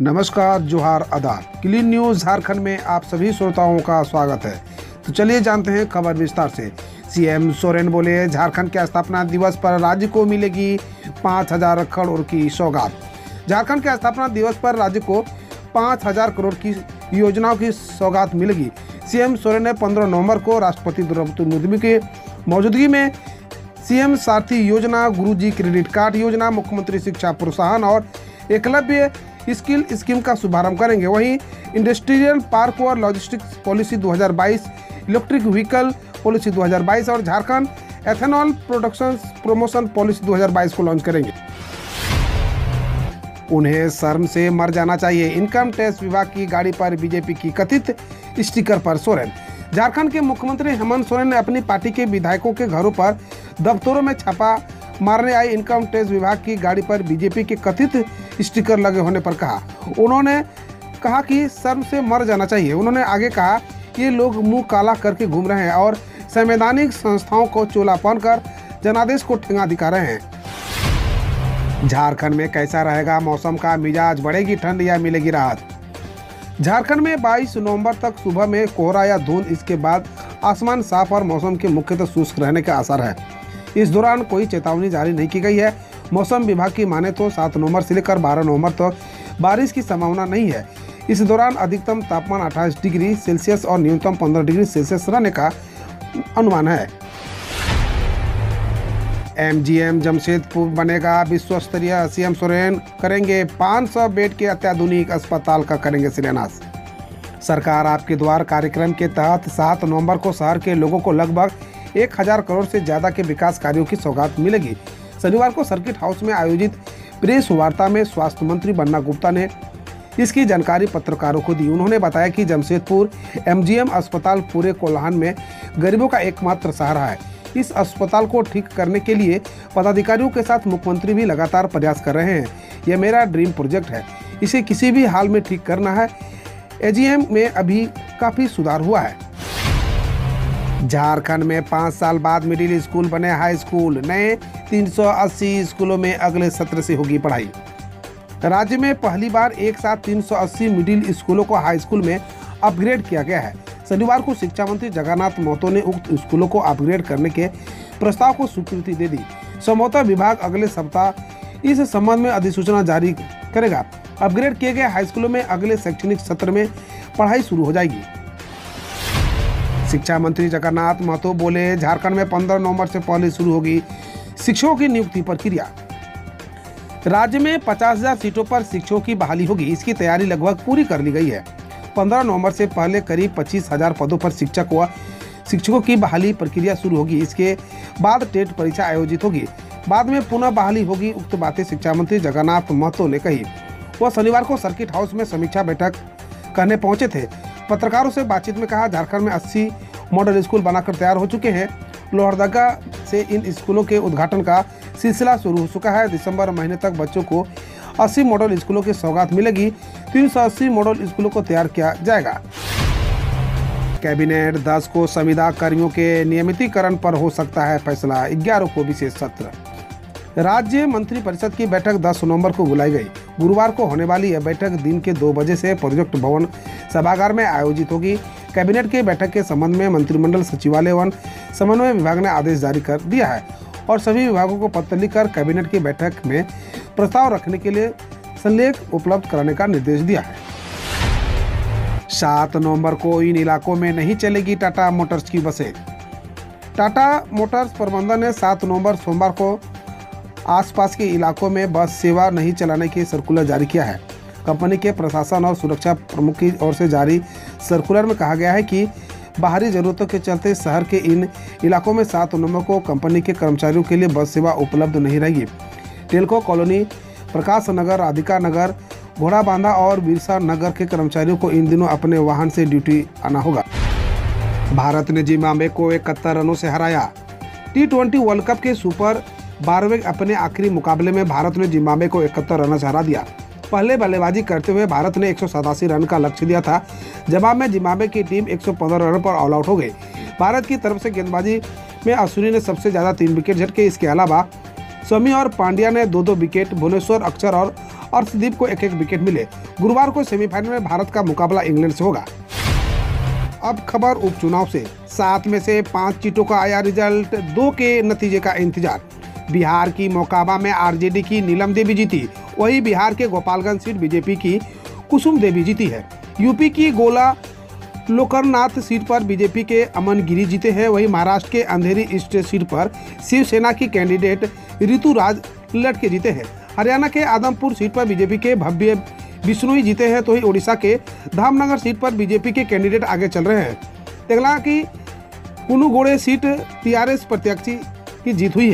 नमस्कार, जोहार, आदाब। क्लीन न्यूज झारखंड में आप सभी श्रोताओं का स्वागत है। तो चलिए जानते हैं खबर विस्तार से। सीएम सोरेन बोले, झारखंड के स्थापना दिवस पर राज्य को मिलेगी 5,000 करोड़ की सौगात। झारखंड के स्थापना दिवस पर राज्य को 5,000 करोड़ की योजनाओं की सौगात मिलेगी। सीएम सोरेन ने 15 नवंबर को राष्ट्रपति द्रौपदी मुर्मू की मौजूदगी में सीएम सारथी योजना, गुरुजी क्रेडिट कार्ड योजना, मुख्यमंत्री शिक्षा प्रोत्साहन और एकलव्य स्किल स्कीम का शुभारंभ करेंगे। वहीं इंडस्ट्रियल पार्क और logistics policy 2022, electric vehicle policy 2022 और Jharkhand ethanol production promotion policy 2022 को लॉन्च करेंगे। उन्हें शर्म से मर जाना चाहिए, इनकम टैक्स विभाग की गाड़ी पर बीजेपी की कथित स्टिकर पर सोरेन। झारखंड के मुख्यमंत्री हेमंत सोरेन ने अपनी पार्टी के विधायकों के घरों पर दफ्तरों में छापा मारने आई इनकम टैक्स विभाग की गाड़ी पर बीजेपी के कथित स्टिकर लगे होने पर उन्होंने कहा कि शर्म से मर जाना चाहिए। उन्होंने आगे कहा, ये लोग मुंह काला करके घूम रहे हैं और संवैधानिक संस्थाओं को चोला पहनकर जनादेश को ठेंगा दिखा रहे हैं। झारखंड में कैसा रहेगा मौसम का मिजाज, बढ़ेगी ठंड या मिलेगी राहत? झारखंड में 22 नवंबर तक सुबह में कोहरा या धुंध, इसके बाद आसमान साफ और मौसम के मुख्यतः शुष्क रहने के आसार है। इस दौरान कोई चेतावनी जारी नहीं की गई है। मौसम विभाग की माने तो 7 नवंबर से लेकर 12 नवंबर तक बारिश की संभावना नहीं है। इस दौरान अधिकतम तापमान 28 डिग्री सेल्सियस और न्यूनतम 15 डिग्री सेल्सियस रहने का अनुमान है। एमजीएम जमशेदपुर बनेगा विश्व स्तरीय, सीएम सोरेन करेंगे 500 बेड के अत्याधुनिक अस्पताल का करेंगे शिलान्यास। सरकार आपके द्वार कार्यक्रम के तहत 7 नवंबर को शहर के लोगों को लगभग 1,000 करोड़ से ज्यादा के विकास कार्यों की सौगात मिलेगी। शनिवार को सर्किट हाउस में आयोजित प्रेस वार्ता में स्वास्थ्य मंत्री बन्ना गुप्ता ने इसकी जानकारी पत्रकारों को दी। उन्होंने बताया कि जमशेदपुर एमजीएम अस्पताल पूरे कोल्हान में गरीबों का एकमात्र सहारा है। इस अस्पताल को ठीक करने के लिए पदाधिकारियों के साथ मुख्यमंत्री भी लगातार प्रयास कर रहे हैं। यह मेरा ड्रीम प्रोजेक्ट है, इसे किसी भी हाल में ठीक करना है। एजीएम में अभी काफी सुधार हुआ है। झारखंड में 5 साल बाद मिडिल स्कूल बने हाई स्कूल, नए 380 स्कूलों में अगले सत्र से होगी पढ़ाई। राज्य में पहली बार एक साथ 380 मिडिल स्कूलों को हाई स्कूल में अपग्रेड किया गया है। शनिवार को शिक्षा मंत्री जगन्नाथ महतो ने उक्त स्कूलों को अपग्रेड करने के प्रस्ताव को स्वीकृति दे दी। संभवतः विभाग अगले सप्ताह इस संबंध में अधिसूचना जारी करेगा। अपग्रेड किए गए हाई स्कूलों में अगले शैक्षणिक सत्र में पढ़ाई शुरू हो जाएगी। शिक्षा मंत्री जगन्नाथ महतो बोले, झारखंड में 15 नवंबर से पहले शुरू होगी शिक्षकों की नियुक्ति प्रक्रिया। राज्य में 50,000 सीटों पर शिक्षकों की बहाली होगी। इसकी तैयारी लगभग पूरी कर ली गई है। 15 नवंबर से पहले करीब 25,000 पदों पर शिक्षकों की बहाली प्रक्रिया शुरू होगी। इसके बाद टेट परीक्षा आयोजित होगी, बाद में पुनः बहाली होगी। उक्त बातें शिक्षा मंत्री जगन्नाथ महतो ने कही। वह शनिवार को सर्किट हाउस में समीक्षा बैठक करने पहुंचे थे। पत्रकारों से बातचीत में कहा, झारखंड में 80 मॉडल स्कूल बनाकर तैयार हो चुके हैं। लोहरदगा से इन स्कूलों के उद्घाटन का सिलसिला शुरू हो चुका है। दिसंबर महीने तक बच्चों को 80 मॉडल स्कूलों की सौगात मिलेगी। 380 मॉडल स्कूलों को तैयार किया जाएगा। कैबिनेट 10 को संविदा कर्मियों के नियमितीकरण पर हो सकता है फैसला। 11 को विशेष सत्र। राज्य मंत्रिपरिषद की बैठक 10 नवंबर को बुलाई गई। गुरुवार को होने वाली यह बैठक दिन के 2 बजे से प्रोजेक्ट भवन सभागार में आयोजित होगी। कैबिनेट की बैठक के संबंध में मंत्रिमंडल सचिवालय एवं समन्वय विभाग ने आदेश जारी कर दिया है और सभी विभागों को पत्र लिखकर कैबिनेट की बैठक में प्रस्ताव रखने के लिए संलेख उपलब्ध कराने का निर्देश दिया है। 7 नवंबर को इन इलाकों में नहीं चलेगी टाटा मोटर्स की बसें। टाटा मोटर्स प्रबंधन ने 7 नवंबर सोमवार को आसपास के इलाकों में बस सेवा नहीं चलाने की सर्कुलर जारी किया है। कंपनी के प्रशासन और सुरक्षा प्रमुख की ओर से जारी सर्कुलर में कहा गया है कि बाहरी जरूरतों के चलते शहर के इन इलाकों में 7 नवंबर को कंपनी के कर्मचारियों के लिए बस सेवा उपलब्ध नहीं रहेगी। टेलको कॉलोनी, प्रकाश नगर, राधिका नगर, घोड़ा बांधा और बिरसा नगर के कर्मचारियों को इन दिनों अपने वाहन से ड्यूटी आना होगा। भारत ने जिम्बाब्वे को 71 रनों से हराया। T20 वर्ल्ड कप के सुपर 12वें अपने आखिरी मुकाबले में भारत ने जिम्बाब्वे को 71 रनों से हरा दिया। पहले बल्लेबाजी करते हुए भारत ने 187 रन का लक्ष्य दिया था। जवाब में जिम्बाब्वे की टीम 115 रनों पर ऑल आउट हो गई। भारत की तरफ से गेंदबाजी में अश्विनी ने सबसे ज्यादा 3 विकेट झटके। इसके अलावा शमी और पांड्या ने 2-2 विकेट, भुवनेश्वर, अक्षर और और अर्शदीप को एक एक विकेट मिले। गुरुवार को सेमीफाइनल में भारत का मुकाबला इंग्लैंड से होगा। अब खबर उपचुनाव से। 7 में से 5 सीटों का आया रिजल्ट, 2 के नतीजे का इंतजार। बिहार की मोकाबा में आरजेडी की नीलम देवी जीती, वही बिहार के गोपालगंज सीट बीजेपी की कुसुम देवी जीती है। यूपी की गोला लोकरनाथ सीट पर बीजेपी के अमन गिरी जीते हैं। वही महाराष्ट्र के अंधेरी ईस्ट सीट पर शिवसेना की कैंडिडेट ऋतुराज लट के जीते हैं। हरियाणा के आदमपुर सीट पर बीजेपी के भव्य बिश्नोई जीते हैं, तो ही ओडिशा के धामनगर सीट पर बीजेपी के कैंडिडेट आगे चल रहे हैं। तेलंगाना की कुनुगोड़े सीट टीआरएस प्रत्याशी की जीत हुई है।